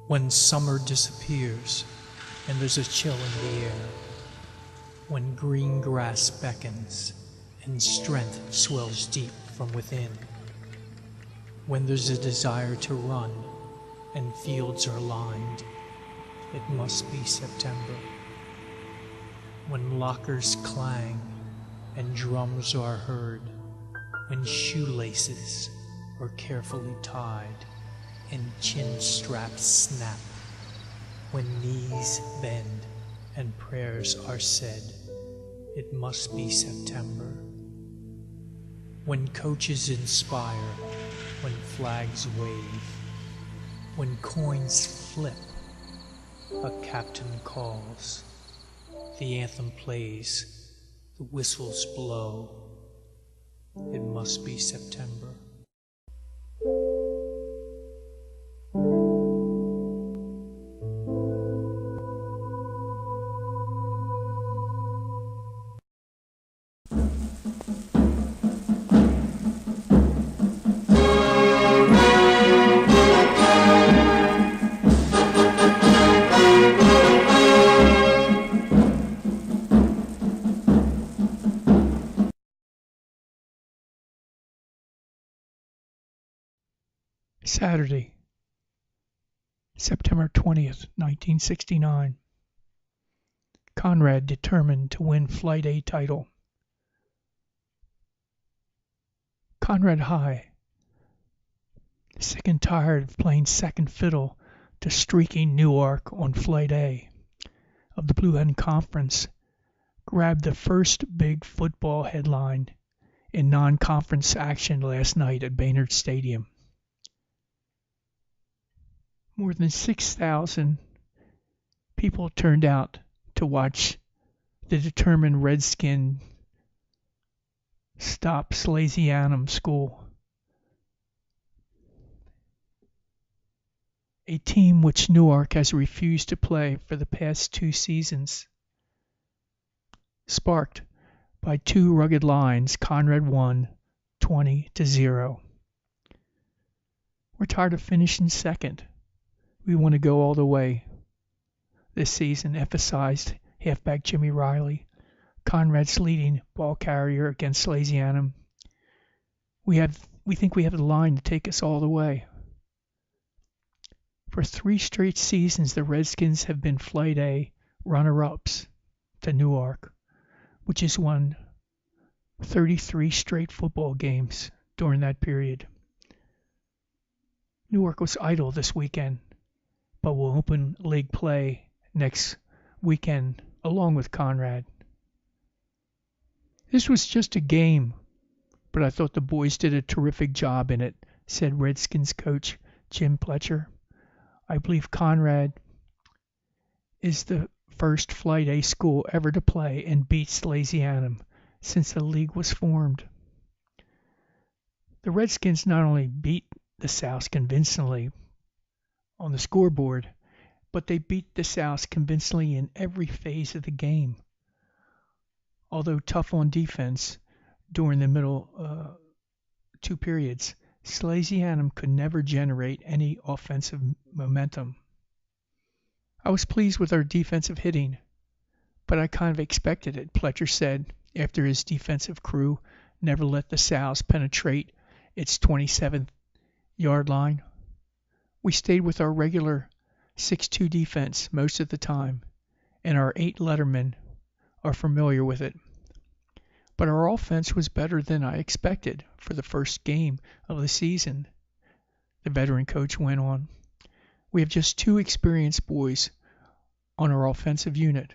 When summer disappears and there's a chill in the air, when green grass beckons and strength swells deep from within, when there's a desire to run and fields are lined, it must be September. When lockers clang and drums are heard, when shoelaces are carefully tied and chin straps snap, when knees bend and prayers are said, it must be September. When coaches inspire, when flags wave, when coins flip, a captain calls, the anthem plays, the whistles blow, it must be September. Saturday, September 20th, 1969. Conrad determined to win Flight A title. Conrad High, sick and tired of playing second fiddle to streaky Newark on Flight A of the Blue Hen Conference, grabbed the first big football headline in non-conference action last night at Baynard Stadium. More than 6,000 people turned out to watch the determined Redskin stop Slasianum School, a team which Newark has refused to play for the past 2 seasons. Sparked by 2 rugged lines, Conrad won 20-0. We're tired of finishing second. We want to go all the way. This season emphasized halfback Jimmy Riley, Conrad's leading ball carrier against Slasianum. We think we have the line to take us all the way. For 3 straight seasons, the Redskins have been Flight A runner-ups to Newark, which has won 33 straight football games during that period. Newark was idle this weekend, but will open league play next weekend along with Conrad. This was just a game, but I thought the boys did a terrific job in it, said Redskins coach Jim Pletcher. I believe Conrad is the first Flight A school ever to play and beat Slasianum since the league was formed. The Redskins not only beat the South convincingly on the scoreboard, but they beat the South convincingly in every phase of the game. Although tough on defense during the middle 2 periods, Slasianum could never generate any offensive momentum. I was pleased with our defensive hitting, but I kind of expected it, Pletcher said after his defensive crew never let the South penetrate its 27th-yard line. We stayed with our regular 6-2 defense most of the time, and our 8 lettermen are familiar with it. But our offense was better than I expected for the first game of the season, the veteran coach went on. We have just 2 experienced boys on our offensive unit,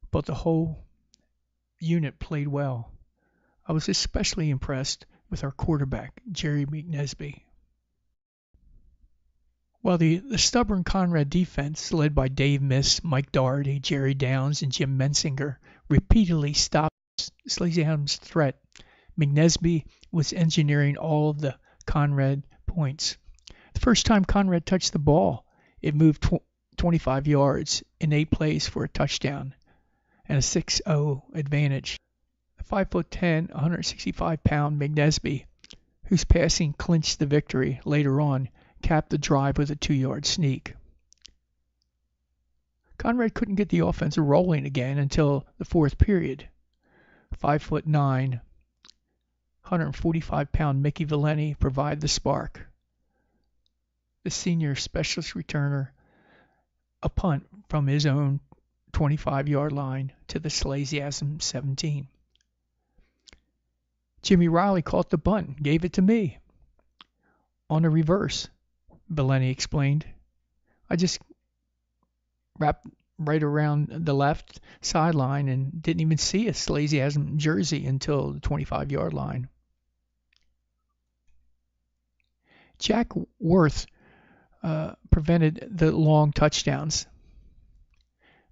but the whole unit played well. I was especially impressed with our quarterback, Jerry McNesby. While the stubborn Conrad defense, led by Dave Miss, Mike Doherty, Jerry Downs, and Jim Mensinger, repeatedly stopped Slasianum's threat, McNesby was engineering all of the Conrad points. The first time Conrad touched the ball, it moved 25 yards in 8 plays for a touchdown and a 6-0 advantage. The 5'10", 165-pound McNesby, whose passing clinched the victory later on, capped the drive with a 2-yard sneak. Conrad couldn't get the offense rolling again until the fourth period. 5'9", 145-pound Mickey Valenti provided the spark. The senior specialist returner a punt from his own 25-yard line to the Slasiasm 17. Jimmy Riley caught the bunt and gave it to me. On the reverse, Valenti explained. I just wrapped right around the left sideline and didn't even see a Slasiasm jersey until the 25-yard line. Jack Worth prevented the long touchdowns,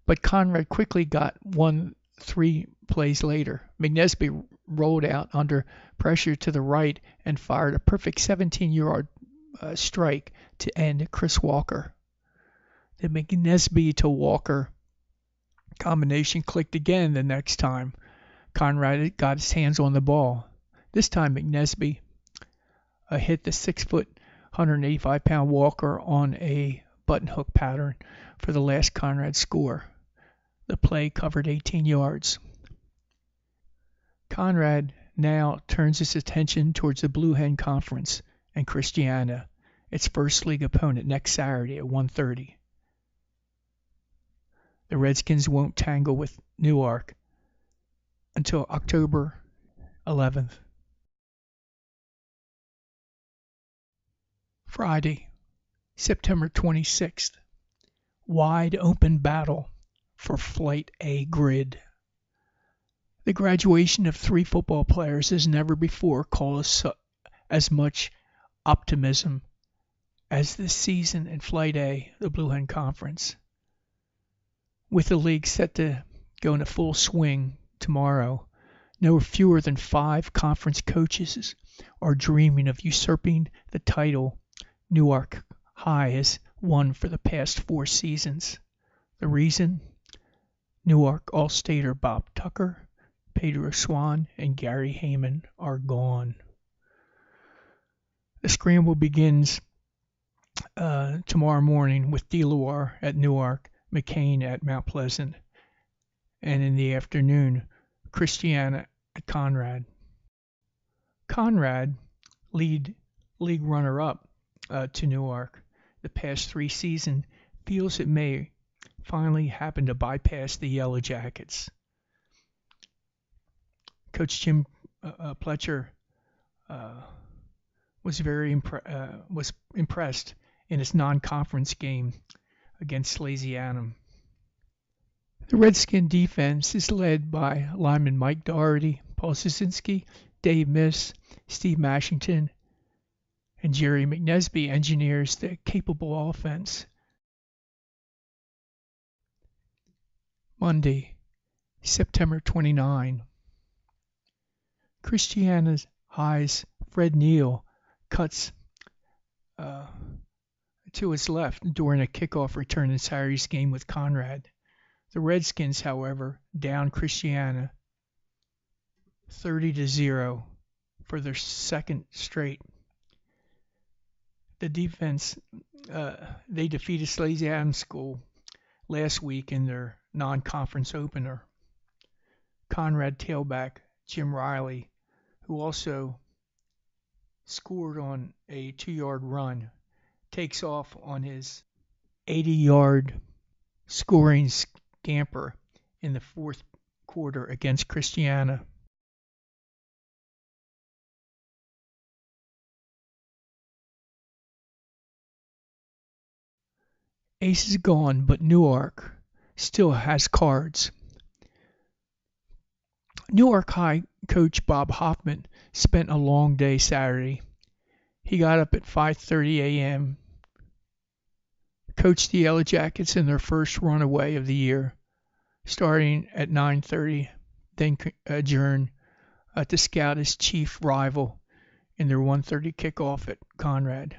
but Conrad quickly got 3 plays later. McNesby rolled out under pressure to the right and fired a perfect 17-yard strike to end Chris Walker. The McNesby to Walker combination clicked again the next time Conrad got his hands on the ball. This time McNesby hit the 6', 185-pound Walker on a button hook pattern for the last Conrad score. The play covered 18 yards. Conrad now turns his attention towards the Blue Hen Conference and Christiana, its first league opponent, next Saturday at 1:30. The Redskins won't tangle with Newark until October 11th. Friday, September 26th. Wide open battle for Flight A grid. The graduation of 3 football players has never before caused as much optimism as this season in Flight A, the Blue Hen Conference. With the league set to go into full swing tomorrow, no fewer than 5 conference coaches are dreaming of usurping the title Newark High has won for the past 4 seasons. The reason? Newark All-Stater Bob Tucker, Pedro Swan, and Gary Heyman are gone. The scramble begins tomorrow morning with DeLoire at Newark, McCain at Mount Pleasant, and in the afternoon, Christiana at Conrad. Conrad, league runner-up to Newark the past 3 seasons, feels it may finally happen to bypass the Yellow Jackets. Coach Jim Pletcher was impressed in his non-conference game against Slasianum. The Redskin defense is led by lineman Mike Doherty, Paul Sisinski, Dave Miss, Steve Mashington, and Jerry McNesby engineers the capable offense. Monday, September 29. Christiana High's Fred Neal cuts to his left during a kickoff return in Saturday's game with Conrad. The Redskins, however, down Christiana 30-0 for their second straight. The defense, they defeated Slasianum School last week in their non-conference opener. Conrad tailback Jim Riley, who also scored on a 2-yard run, takes off on his 80-yard scoring scamper in the fourth quarter against Christiana. Ace is gone, but Newark still has cards. Newark High coach Bob Hoffman spent a long day Saturday. He got up at 5:30 a.m., coached the Yellow Jackets in their first runaway of the year, starting at 9:30, then adjourned to scout his chief rival in their 1:30 kickoff at Conrad.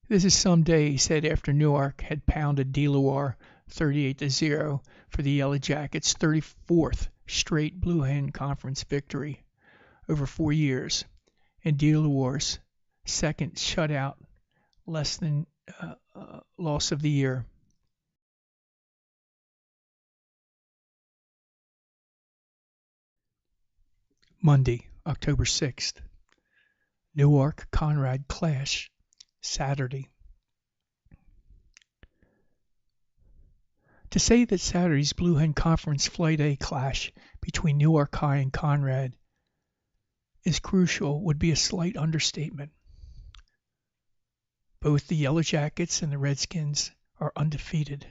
This is some day, he said, after Newark had pounded DeLoire 38-0 for the Yellow Jackets' 34th straight Blue Hen Conference victory over 4 years, and DeLoire's second shutout loss of the year. Monday, October 6th. Newark Conrad Class, Saturday. To say that Saturday's Blue Hen Conference Flight A clash between Newark High and Conrad is crucial would be a slight understatement. Both the Yellow Jackets and the Redskins are undefeated.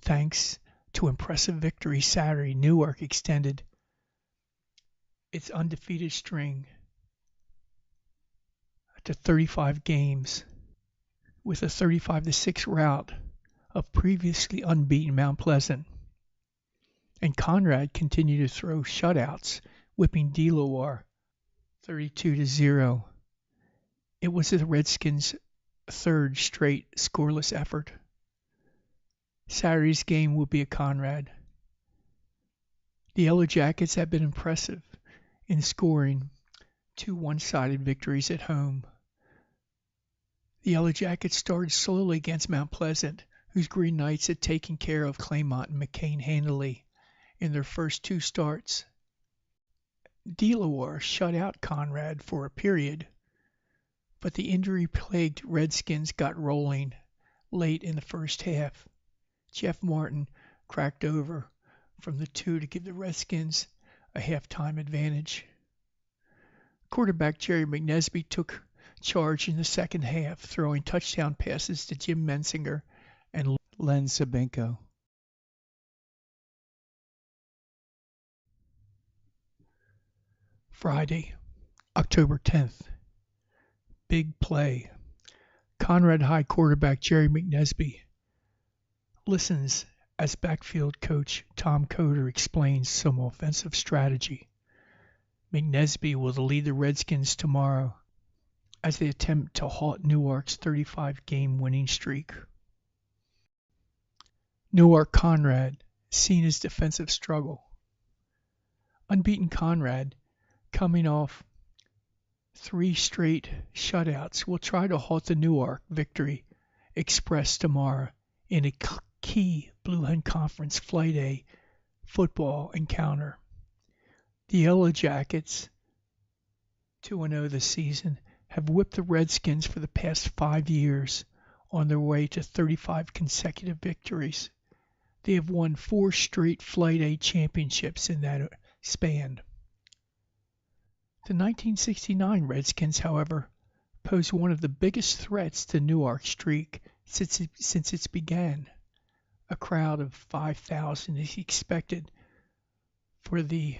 Thanks to impressive victory Saturday, Newark extended its undefeated string to 35 games with a 35-6 rout of previously unbeaten Mount Pleasant. And Conrad continued to throw shutouts, whipping DeLawar 32-0. It was the Redskins' third straight scoreless effort. Saturday's game will be at Conrad. The Yellow Jackets have been impressive in scoring 2 one-sided victories at home. The Yellow Jackets started slowly against Mount Pleasant, whose Green Knights had taken care of Claymont and McCain handily in their first 2 starts. DeLawar shut out Conrad for a period, but the injury-plagued Redskins got rolling late in the first half. Jeff Martin cracked over from the 2 to give the Redskins a halftime advantage. Quarterback Jerry McNesby took charge in the second half, throwing touchdown passes to Jim Mensinger and Len Sabenko. Friday, October 10th. Big play. Conrad High quarterback Jerry McNesby listens as backfield coach Tom Coder explains some offensive strategy. McNesby will lead the Redskins tomorrow as they attempt to halt Newark's 35-game winning streak. Newark Conrad seen his defensive struggle. Unbeaten Conrad, coming off 3 straight shutouts, will try to halt the Newark victory express tomorrow in a key Blue Hen Conference Flight A football encounter. The Yellow Jackets, 2-0 this season, have whipped the Redskins for the past 5 years on their way to 35 consecutive victories. They have won 4 straight Flight A championships in that span. The 1969 Redskins, however, pose one of the biggest threats to Newark's streak since it began. A crowd of 5,000 is expected for the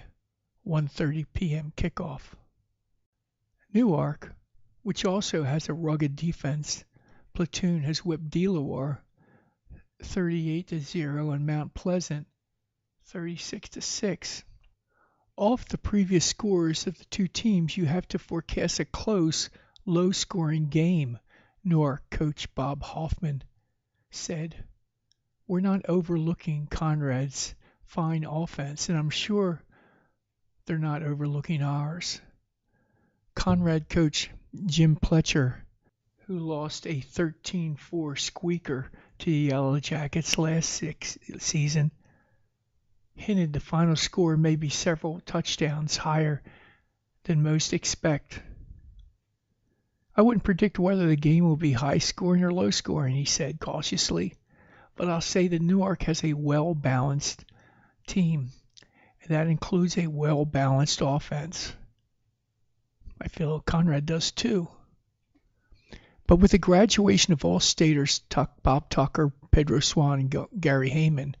1:30 p.m. kickoff. Newark, which also has a rugged defense platoon, has whipped DeLawar 38-0 and Mount Pleasant 36-6. Off the previous scores of the 2 teams, you have to forecast a close, low-scoring game, Newark coach Bob Hoffman said. We're not overlooking Conrad's fine offense, and I'm sure they're not overlooking ours. Conrad coach Jim Pletcher, who lost a 13-4 squeaker to the Yellow Jackets last season, hinted the final score may be several touchdowns higher than most expect. I wouldn't predict whether the game will be high-scoring or low-scoring, he said cautiously, but I'll say that Newark has a well-balanced team, and that includes a well-balanced offense. I feel Conrad does too. But with the graduation of all staters Bob Tucker, Pedro Swan, and Gary Heyman,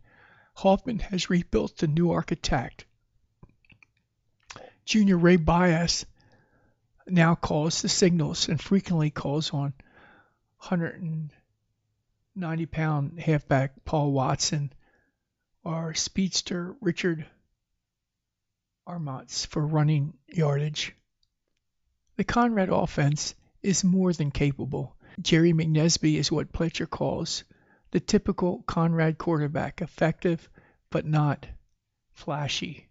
Hoffman has rebuilt the Newark attack. Junior Ray Bias now calls the signals and frequently calls on 190-pound halfback Paul Watson or speedster Richard Armatz for running yardage. The Conrad offense is more than capable. Jerry McNesby is what Pletcher calls the typical Conrad quarterback, effective but not flashy.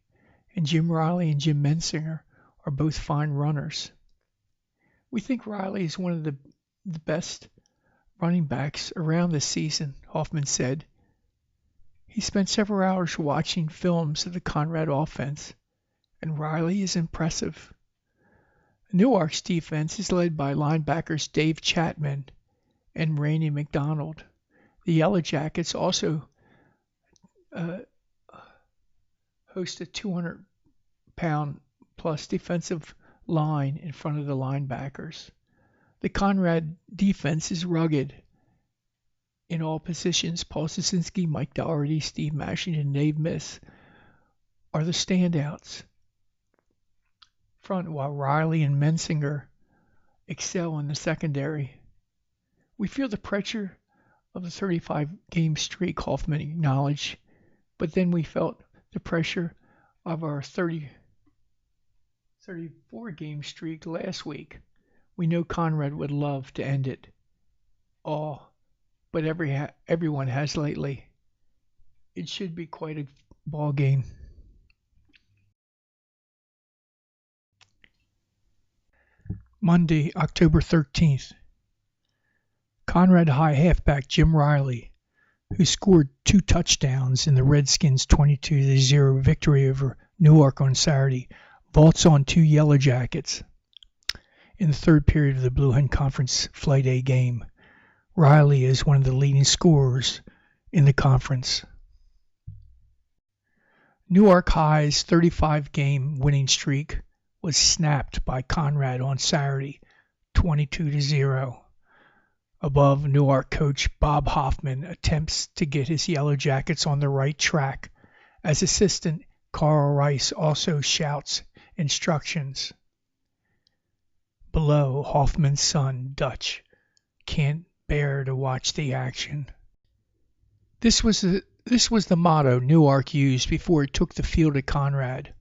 And Jim Riley and Jim Mensinger are both fine runners. We think Riley is one of the best running backs around this season, Hoffman said. He spent several hours watching films of the Conrad offense and Riley is impressive. Newark's defense is led by linebackers Dave Chapman and Randy McDonald. The Yellow Jackets also host a 200-pound plus defensive line in front of the linebackers. The Conrad defense is rugged in all positions. Paul Sosinski, Mike Doherty, Steve Mashing, and Dave Miss are the standouts front, while Riley and Mensinger excel in the secondary. We feel the pressure of the 35-game streak, Hoffman acknowledged, but then we felt the pressure of our 34-game streak last week. We know Conrad would love to end it all, but everyone has lately. It should be quite a ball game. Monday, October 13th. Conrad High halfback Jim Riley, who scored 2 touchdowns in the Redskins' 22-0 victory over Newark on Saturday, vaults on 2 Yellow Jackets in the third period of the Blue Hen Conference Flight A game. Riley is one of the leading scorers in the conference. Newark High's 35-game winning streak was snapped by Conrad on Saturday, 22-0. Above, Newark coach Bob Hoffman attempts to get his Yellow Jackets on the right track as assistant Carl Rice also shouts instructions. Below, Hoffman's son, Dutch, can't bear to watch the action. This was the motto Newark used before it took the field at Conrad.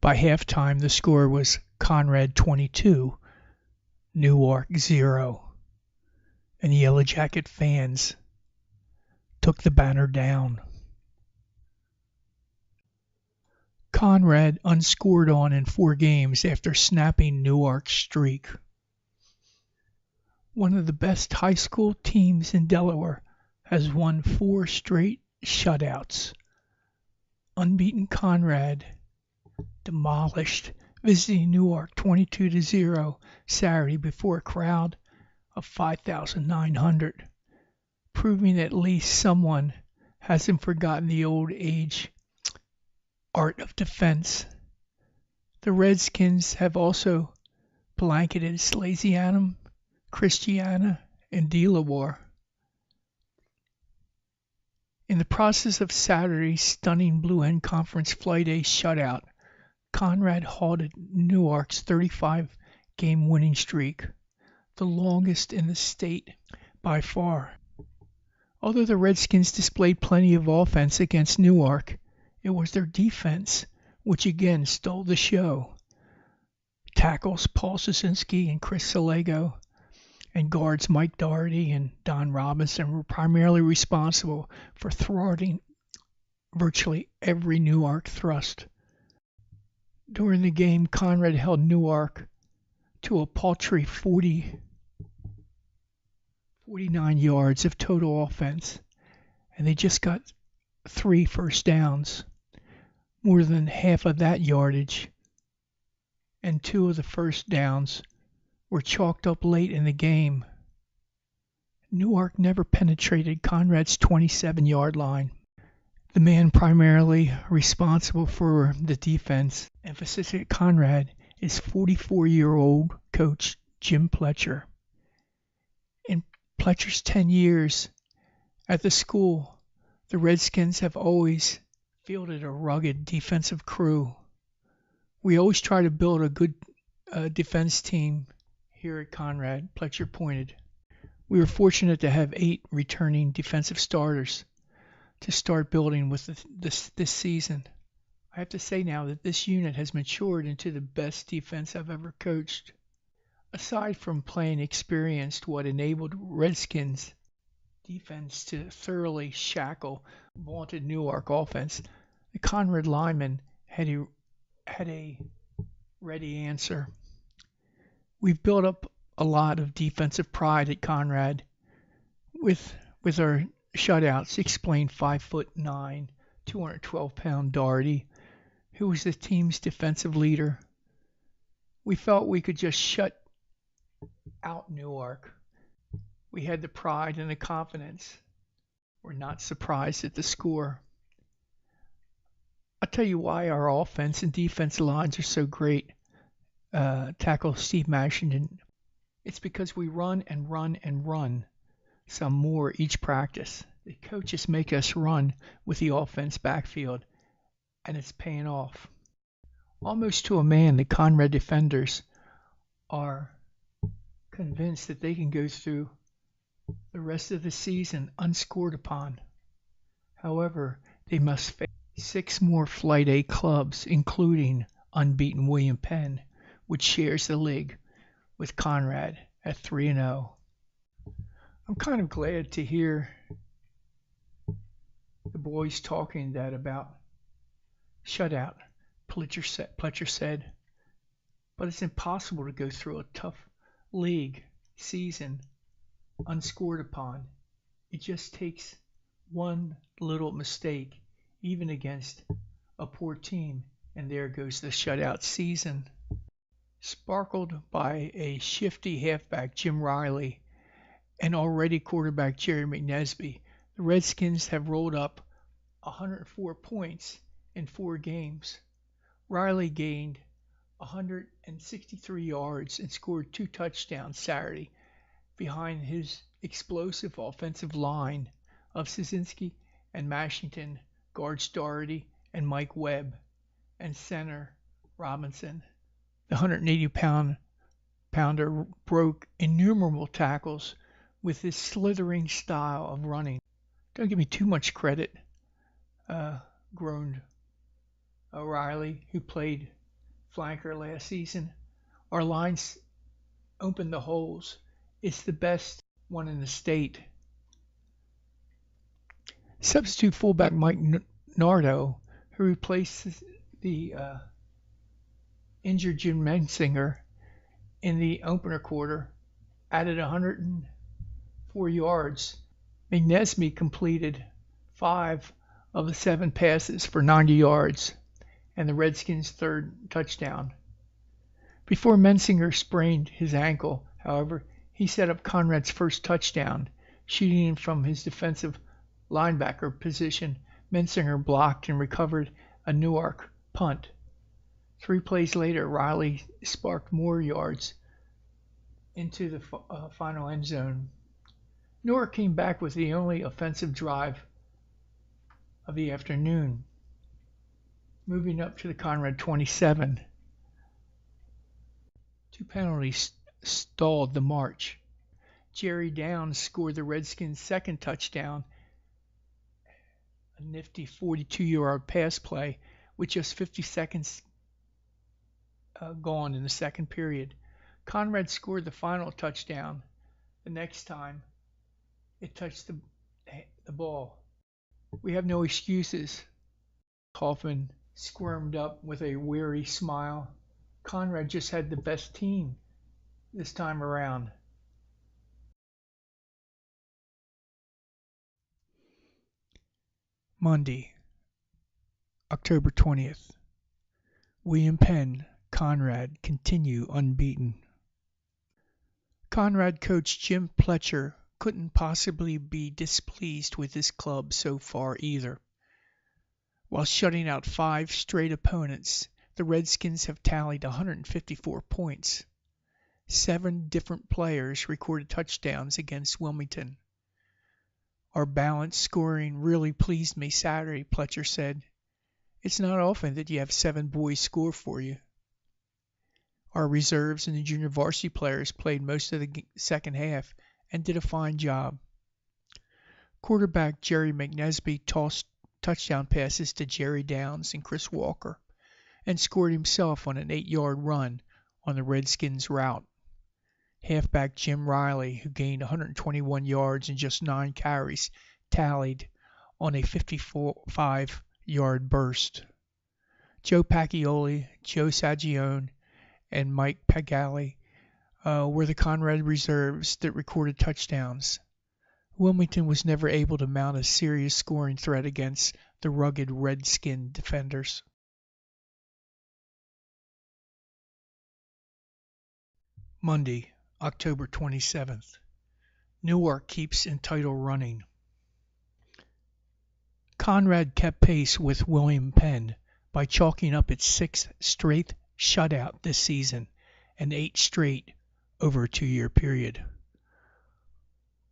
By halftime, the score was Conrad 22, Newark 0, and the Yellow Jacket fans took the banner down. Conrad unscored on in 4 games after snapping Newark's streak. One of the best high school teams in Delaware has won 4 straight shutouts. Unbeaten Conrad demolished visiting Newark 22-0 Saturday before a crowd of 5,900, proving at least someone hasn't forgotten the old age art of defense. The Redskins have also blanketed Slasianum, Christiana, and Delaware. In the process of Saturday's stunning Blue Hen Conference Flight A shutout, Conrad halted Newark's 35-game winning streak, the longest in the state by far. Although the Redskins displayed plenty of offense against Newark, it was their defense which again stole the show. Tackles Paul Sosinski and Chris Salego and guards Mike Doherty and Don Robinson were primarily responsible for thwarting virtually every Newark thrust. During the game, Conrad held Newark to a paltry 49 yards of total offense, and they just got 3 first downs. More than half of that yardage and 2 of the first downs were chalked up late in the game. Newark never penetrated Conrad's 27-yard line. The man primarily responsible for the defense, emphasis at Conrad, is 44-year-old coach Jim Pletcher. In Pletcher's 10 years at the school, the Redskins have always fielded a rugged defensive crew. We always try to build a good defense team here at Conrad, Pletcher pointed. We were fortunate to have 8 returning defensive starters to start building with this season. I have to say now that this unit has matured into the best defense I've ever coached. Aside from playing experienced, what enabled Redskins defense to thoroughly shackle vaunted Newark offense, the Conrad linemen had a ready answer. We've built up a lot of defensive pride at Conrad with our shutouts, explained 5'9", 212-pound Doherty, who was the team's defensive leader. We felt we could just shut out Newark. We had the pride and the confidence. We're not surprised at the score. I'll tell you why our offense and defense lines are so great. Tackle Steve Mashington. It's because we run and run and run some more each practice. The coaches make us run with the offense backfield, and it's paying off. Almost to a man, the Conrad defenders are convinced that they can go through the rest of the season unscored upon. However, they must face 6 more Flight A clubs, including unbeaten William Penn, which shares the league with Conrad at 3-0. I'm kind of glad to hear the boys talking that about shutout, Pletcher said. But it's impossible to go through a tough league season unscored upon. It just takes one little mistake, even against a poor team, and there goes the shutout season. Sparkled by a shifty halfback, Jim Riley, and already quarterback Jerry McNesby, the Redskins have rolled up 104 points in 4 games. Riley gained 163 yards and scored 2 touchdowns Saturday behind his explosive offensive line of Szynski and Mashington, guards Doherty and Mike Webb, and center Robinson. The 180-pounder broke innumerable tackles with his slithering style of running. Don't give me too much credit, groaned O'Reilly, who played flanker last season. Our lines open the holes. It's the best one in the state. Substitute fullback Mike Nardo, who replaced the injured Jim Mensinger in the opener quarter, added 104 yards. McNesby completed 5 of the 7 passes for 90 yards and the Redskins' 3rd touchdown. Before Mensinger sprained his ankle, however, he set up Conrad's first touchdown, shooting from his defensive linebacker position. Mensinger blocked and recovered a Newark punt. 3 plays later, Riley sparked more yards into the final end zone. Newark came back with the only offensive drive of the afternoon, moving up to the Conrad 27. 2 penalties stalled the march. Jerry Downs scored the Redskins' 2nd touchdown, a nifty 42-yard pass play with just 50 seconds gone in the 2nd period. Conrad scored the final touchdown the next time it touched the ball. We have no excuses. Kaufman squirmed up with a weary smile. Conrad just had the best team this time around. Monday, October 20th. William Penn, Conrad continue unbeaten. Conrad coach Jim Pletcher couldn't possibly be displeased with his club so far either. While shutting out 5 straight opponents, the Redskins have tallied 154 points. 7 different players recorded touchdowns against Wilmington. Our balanced scoring really pleased me Saturday, Pletcher said. It's not often that you have 7 boys score for you. Our reserves and the junior varsity players played most of the second half and did a fine job. Quarterback Jerry McNesby tossed touchdown passes to Jerry Downs and Chris Walker and scored himself on an 8-yard run on the Redskins' route. Halfback Jim Riley, who gained 121 yards and just 9 carries, tallied on a 55-yard burst. Joe Pacchioli, Joe Sagione, and Mike Pagali were the Conrad reserves that recorded touchdowns. Wilmington was never able to mount a serious scoring threat against the rugged Redskin defenders. Monday, October 27th. Newark keeps in title running. Conrad kept pace with William Penn by chalking up its sixth straight shutout this season and eight straight over a 2-year period.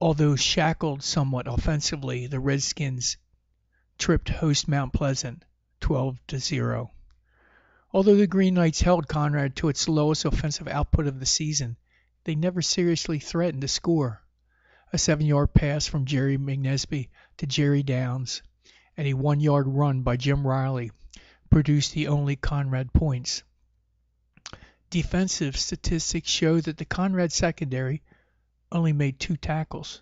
Although shackled somewhat offensively, the Redskins tripped host Mount Pleasant 12-0. Although the Green Knights held Conrad to its lowest offensive output of the season, they never seriously threatened to score. A 7-yard pass from Jerry McNesby to Jerry Downs and a 1-yard run by Jim Riley produced the only Conrad points. Defensive statistics show that the Conrad secondary only made 2 tackles.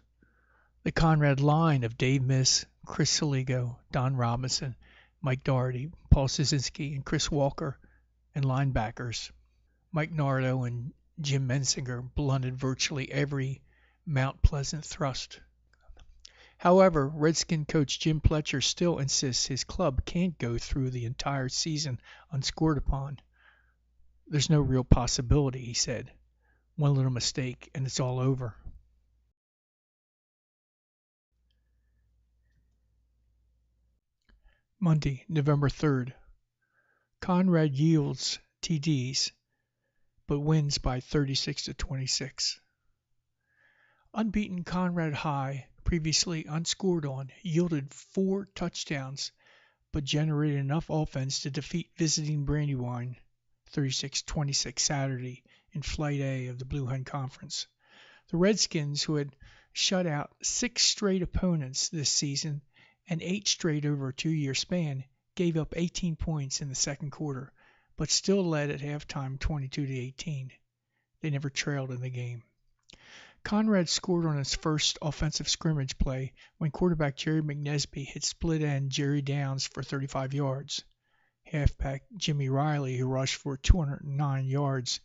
The Conrad line of Dave Miss, Chris Saligo, Don Robinson, Mike Doherty, Paul Szynski, and Chris Walker, and linebackers Mike Nardo and Jim Mensinger blunted virtually every Mount Pleasant thrust. However, Redskin coach Jim Pletcher still insists his club can't go through the entire season unscored upon. There's no real possibility, he said. One little mistake and it's all over. Monday, November 3rd. Conrad yields TDs, but wins by 36-26. Unbeaten Conrad High, previously unscored on, yielded 4 touchdowns, but generated enough offense to defeat visiting Brandywine 36-26 Saturday in Flight A of the Blue Hen Conference. The Redskins, who had shut out 6 straight opponents this season and 8 straight over a 2-year span, gave up 18 points in the second quarter, but still led at halftime 22-18. They never trailed in the game. Conrad scored on its first offensive scrimmage play when quarterback Jerry McNesby hit split end Jerry Downs for 35 yards. Halfback Jimmy Riley, who rushed for 209 yards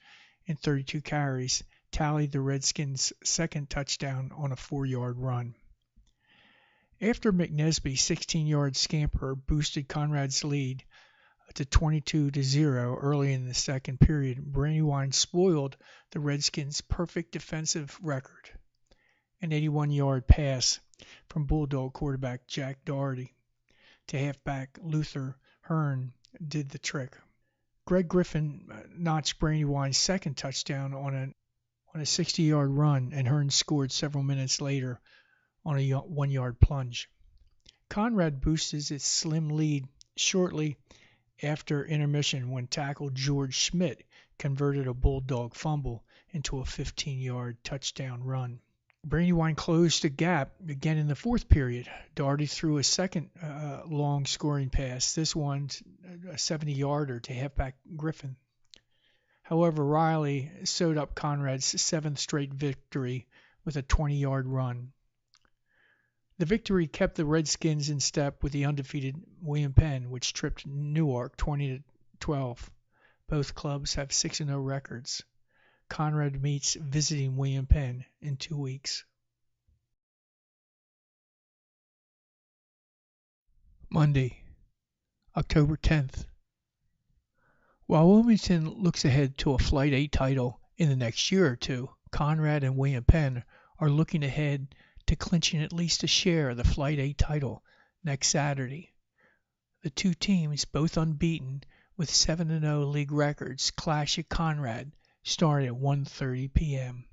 and 32 carries, tallied the Redskins' second touchdown on a 4-yard run. After McNesby's 16-yard scamper boosted Conrad's lead to 22-0 early in the second period, Brandywine spoiled the Redskins' perfect defensive record. An 81-yard pass from Bulldog quarterback Jack Doherty to halfback Luther Hearn did the trick. Greg Griffin notched Brandywine's second touchdown on a 60-yard run, and Hearn scored several minutes later on a 1-yard plunge. Conrad boosted its slim lead shortly after intermission when tackle George Schmidt converted a Bulldog fumble into a 15-yard touchdown run. Brandywine closed the gap again in the fourth period. Doherty threw a second long scoring pass, this one a 70-yarder to halfback Griffin. However, Riley sewed up Conrad's 7th straight victory with a 20-yard run. The victory kept the Redskins in step with the undefeated William Penn, which tripped Newark 20-12. Both clubs have 6-0 records. Conrad meets visiting William Penn in 2 weeks. Monday, October 10th. While Wilmington looks ahead to a Flight 8 title in the next year or two, Conrad and William Penn are looking ahead to clinching at least a share of the Flight 8 title next Saturday. The two teams, both unbeaten with 7-0 league records, clash at Conrad starting at 1:30 p.m.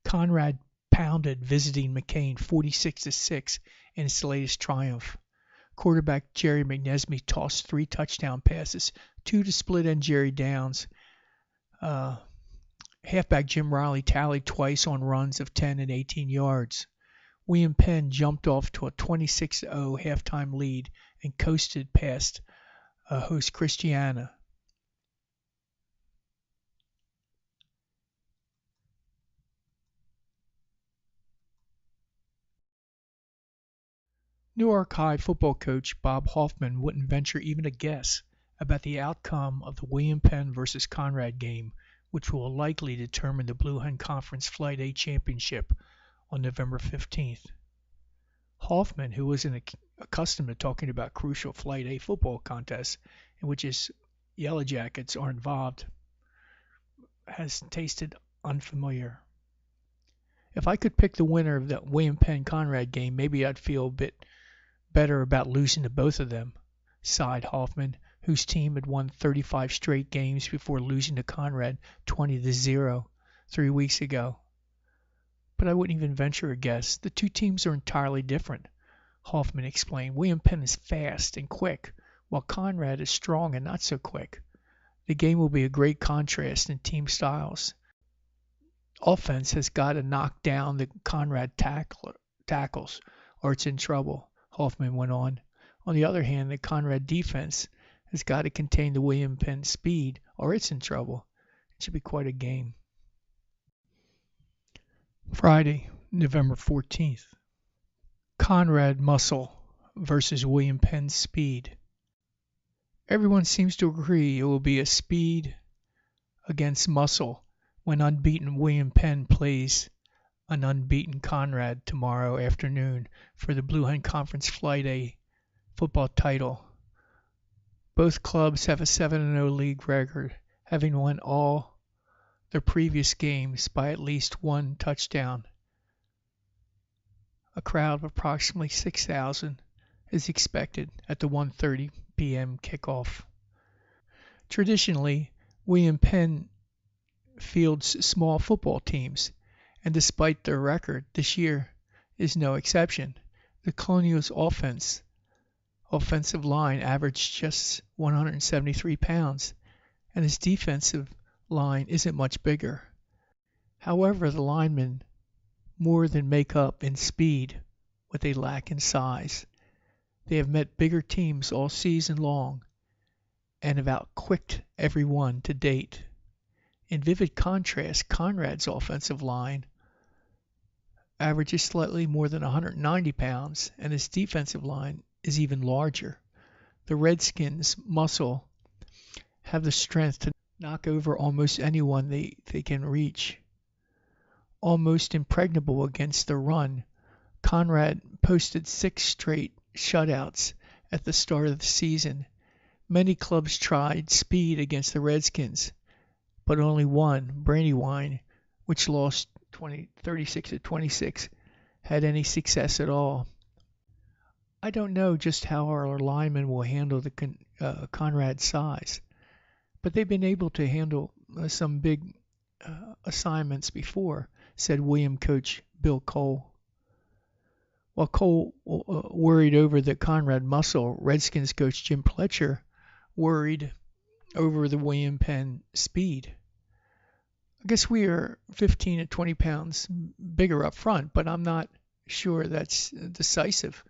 Conrad pounded visiting McCain 46-6 in its latest triumph. Quarterback Jerry McNesby tossed 3 touchdown passes, 2 to split end Jerry Downs. Halfback Jim Riley tallied twice on runs of 10 and 18 yards. William Penn jumped off to a 26-0 halftime lead and coasted past host Christiana. Newark High football coach Bob Hoffman wouldn't venture even a guess about the outcome of the William Penn versus Conrad game, which will likely determine the Blue Hen Conference Flight A championship on November 15th. Hoffman, who wasn't accustomed to talking about crucial Flight A football contests in which his Yellow Jackets are involved, has tasted unfamiliar. If I could pick the winner of that William Penn Conrad game, maybe I'd feel a bit better about losing to both of them, sighed Hoffman, whose team had won 35 straight games before losing to Conrad 20-0 3 weeks ago. But I wouldn't even venture a guess. The two teams are entirely different, Hoffman explained. William Penn is fast and quick, while Conrad is strong and not so quick. The game will be a great contrast in team styles. Offense has got to knock down the Conrad tackles, or it's in trouble, Hoffman went on. On the other hand, the Conrad defense has got to contain the William Penn speed, or it's in trouble. It should be quite a game. Friday, November 14th. Conrad muscle versus William Penn speed. Everyone seems to agree it will be a speed against muscle when unbeaten William Penn plays an unbeaten Conrad tomorrow afternoon for the Blue Hen Conference Flight A football title. Both clubs have a 7-0 league record, having won all their previous games by at least one touchdown. A crowd of approximately 6,000 is expected at the 1:30 p.m. kickoff. Traditionally, William Penn fields small football teams, and despite their record, this year is no exception. The Colonials' offensive line averaged just 173 pounds, and its defensive line isn't much bigger. However, the linemen more than make up in speed what they lack in size. They have met bigger teams all season long and have outquicked every one to date. In vivid contrast, Conrad's offensive line averages slightly more than 190 pounds, and its defensive line is even larger. The Redskins' muscle have the strength to knock over almost anyone they can reach. Almost impregnable against the run, Conrad posted 6 straight shutouts at the start of the season. Many clubs tried speed against the Redskins, but only one, Brandywine, which lost 36-26, had any success at all. I don't know just how our linemen will handle the Conrad size, but they've been able to handle some big assignments before, said William coach Bill Cole. While Cole worried over the Conrad muscle, Redskins coach Jim Pletcher worried over the William Penn speed. I guess we are 15 to 20 pounds bigger up front, but I'm not sure that's decisive,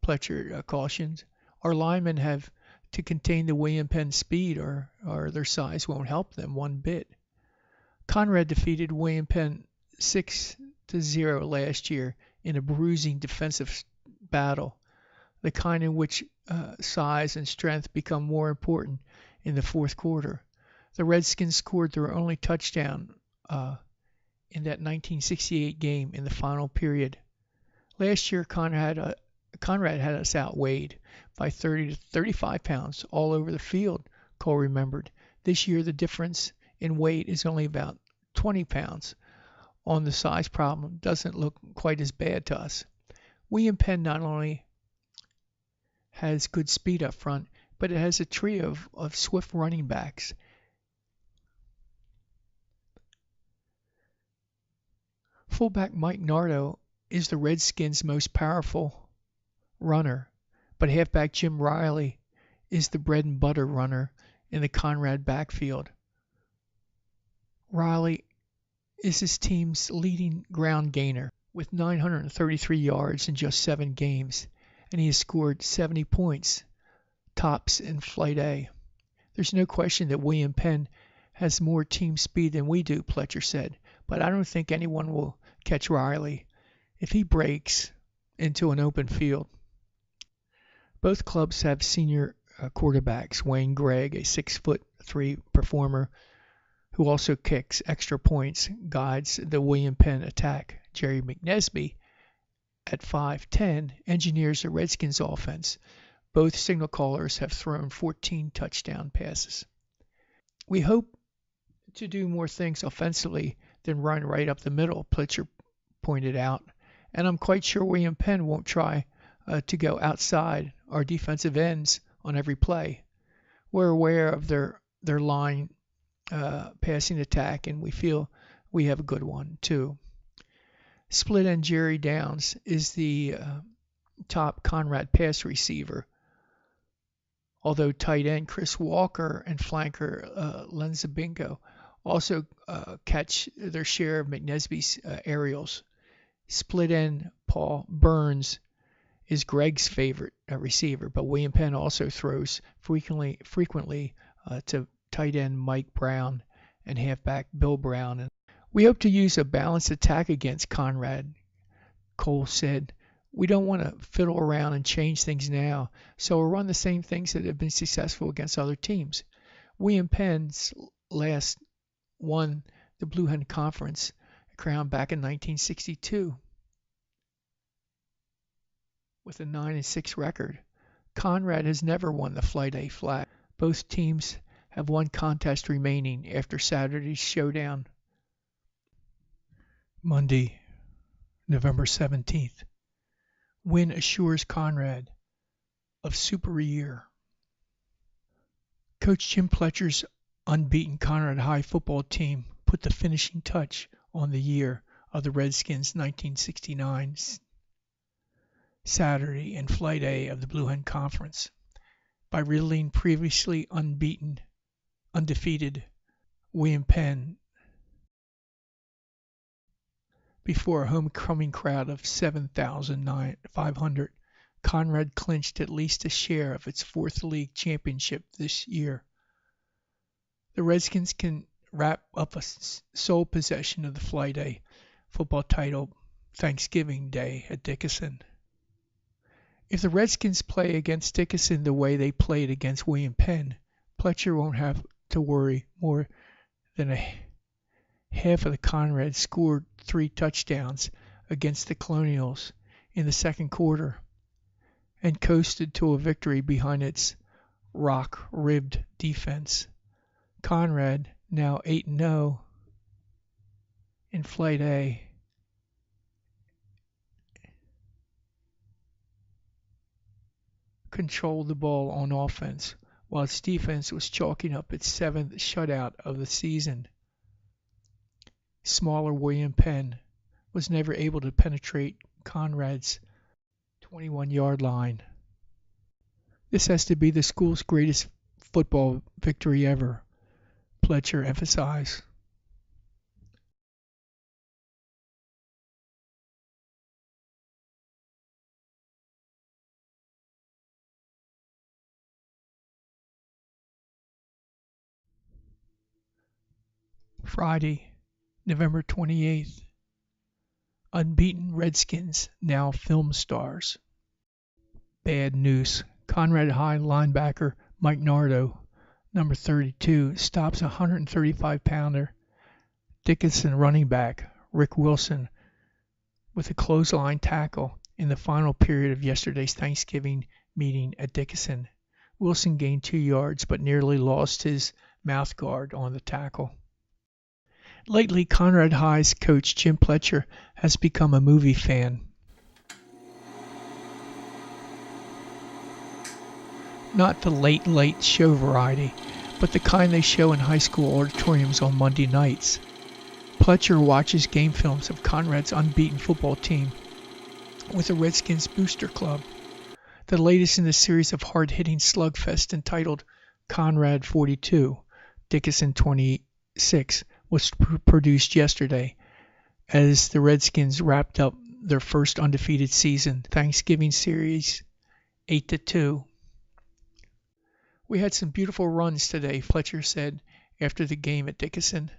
Pletcher cautioned. Our linemen have to contain the William Penn speed, or their size won't help them one bit. Conrad defeated William Penn 6-0 last year in a bruising defensive battle, the kind in which size and strength become more important in the fourth quarter. The Redskins scored their only touchdown in that 1968 game in the final period. Last year, Conrad had us outweighed by 30 to 35 pounds all over the field, Cole remembered. This year, the difference in weight is only about 20 pounds. On the size problem, doesn't look quite as bad to us. William Penn not only has good speed up front, but it has a trio of swift running backs. Fullback Mike Nardo is the Redskins' most powerful runner, but halfback Jim Riley is the bread and butter runner in the Conrad backfield. Riley is his team's leading ground gainer with 933 yards in just 7 games, and he has scored 70 points, tops in Flight A. There's no question that William Penn has more team speed than we do, Pletcher said, but I don't think anyone will catch Riley if he breaks into an open field. Both clubs have senior quarterbacks. Wayne Gregg, a 6'3" performer who also kicks extra points, guides the William Penn attack. Jerry McNesby, at 5'10", engineers the Redskins offense. Both signal callers have thrown 14 touchdown passes. We hope to do more things offensively then run right up the middle, Pletcher pointed out. And I'm quite sure William Penn won't try to go outside our defensive ends on every play. We're aware of their line passing attack, and we feel we have a good one too. Split end Jerry Downs is the top Conrad pass receiver, although tight end Chris Walker and flanker Len Zabingo also catch their share of McNesby's aerials. Split end Paul Burns is Greg's favorite receiver, but William Penn also throws frequently to tight end Mike Brown and halfback Bill Brown. And we hope to use a balanced attack against Conrad, Cole said. We don't want to fiddle around and change things now, so we'll run the same things that have been successful against other teams. William Penn's last won the Blue Hen Conference crown back in 1962 with a 9-6 record. Conrad has never won the Flight A flag. Both teams have one contest remaining after Saturday's showdown. Monday, November 17th. Win assures Conrad of Super Year. Coach Jim Pletcher's unbeaten Conrad High football team put the finishing touch on the year of the Redskins' 1969 Saturday in Flight A of the Blue Hen Conference by riddling previously undefeated William Penn before a homecoming crowd of 7,500. Conrad clinched at least a share of its fourth league championship this year. The Redskins can wrap up a sole possession of the Flight A football title Thanksgiving Day at Dickinson. If the Redskins play against Dickinson the way they played against William Penn, Pletcher won't have to worry more than half of the Conrads scored 3 touchdowns against the Colonials in the second quarter and coasted to a victory behind its rock-ribbed defense. Conrad, now 8-0 in Flight A, controlled the ball on offense, while its defense was chalking up its 7th shutout of the season. Smaller William Penn was never able to penetrate Conrad's 21-yard line. This has to be the school's greatest football victory ever, Pletcher emphasized. Friday, November 28th. Unbeaten Redskins now film stars. Bad news. Conrad High linebacker Mike Nardo, number 32, stops a 135-pounder Dickinson running back Rick Wilson with a clothesline tackle in the final period of yesterday's Thanksgiving meeting at Dickinson. Wilson gained 2 yards but nearly lost his mouth guard on the tackle. Lately, Conrad High's coach Jim Pletcher has become a movie fan. Not the late show variety, but the kind they show in high school auditoriums on Monday nights. Pletcher watches game films of Conrad's unbeaten football team with the Redskins Booster Club. The latest in the series of hard-hitting slugfest entitled Conrad 42, Dickinson 26, was produced yesterday as the Redskins wrapped up their first undefeated season, Thanksgiving series 8-2. We had some beautiful runs today, Pletcher said after the game at Dickinson.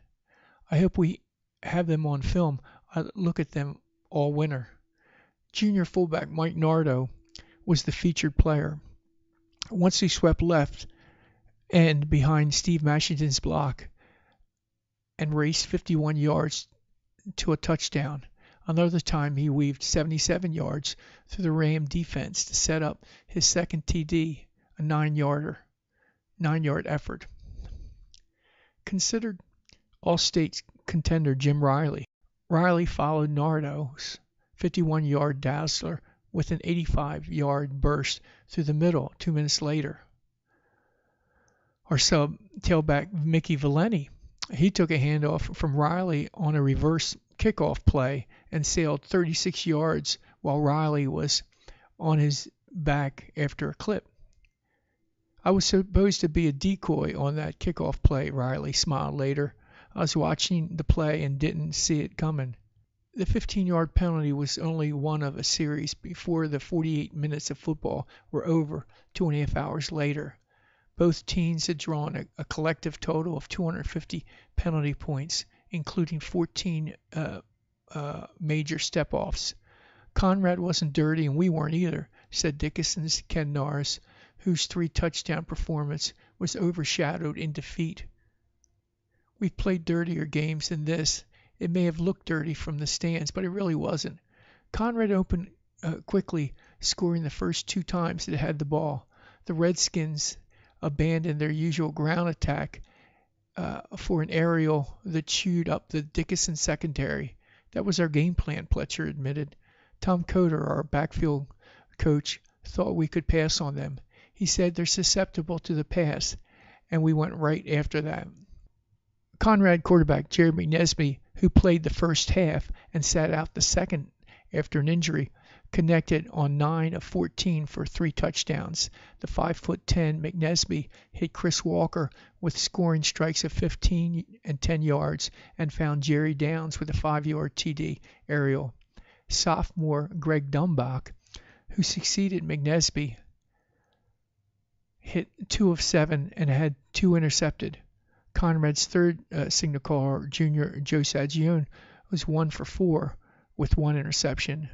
I hope we have them on film. I look at them all winter. Junior fullback Mike Nardo was the featured player. Once he swept left and behind Steve Mashington's block and raced 51 yards to a touchdown. Another time he weaved 77 yards through the Ram defense to set up his second TD, a 9-yard effort. Considered All-State contender Jim Riley. Riley followed Nardo's 51-yard dazzler with an 85-yard burst through the middle 2 minutes later. Our sub tailback Mickey Valenti, he took a handoff from Riley on a reverse kickoff play and sailed 36 yards while Riley was on his back after a clip. I was supposed to be a decoy on that kickoff play, Riley smiled later. I was watching the play and didn't see it coming. The 15-yard penalty was only one of a series before the 48 minutes of football were over 2.5 hours later. Both teams had drawn a collective total of 250 penalty points, including 14 major step-offs. Conrad wasn't dirty and we weren't either, said Dickinson's Ken Norris, whose 3-touchdown performance was overshadowed in defeat. We've played dirtier games than this. It may have looked dirty from the stands, but it really wasn't. Conrad opened quickly, scoring the first 2 times it had the ball. The Redskins abandoned their usual ground attack for an aerial that chewed up the Dickinson secondary. That was our game plan, Pletcher admitted. Tom Coder, our backfield coach, thought we could pass on them. He said they're susceptible to the pass, and we went right after that. Conrad quarterback Jerry McNesby, who played the first half and sat out the second after an injury, connected on 9 of 14 for 3 touchdowns. The 5'10" McNesby hit Chris Walker with scoring strikes of 15 and 10 yards and found Jerry Downs with a 5-yard TD aerial. Sophomore Greg Dumbach, who succeeded McNesby, hit 2 of 7 and had 2 intercepted. Conrad's third signal caller, junior Joe Sagione, was 1 for 4 with 1 interception.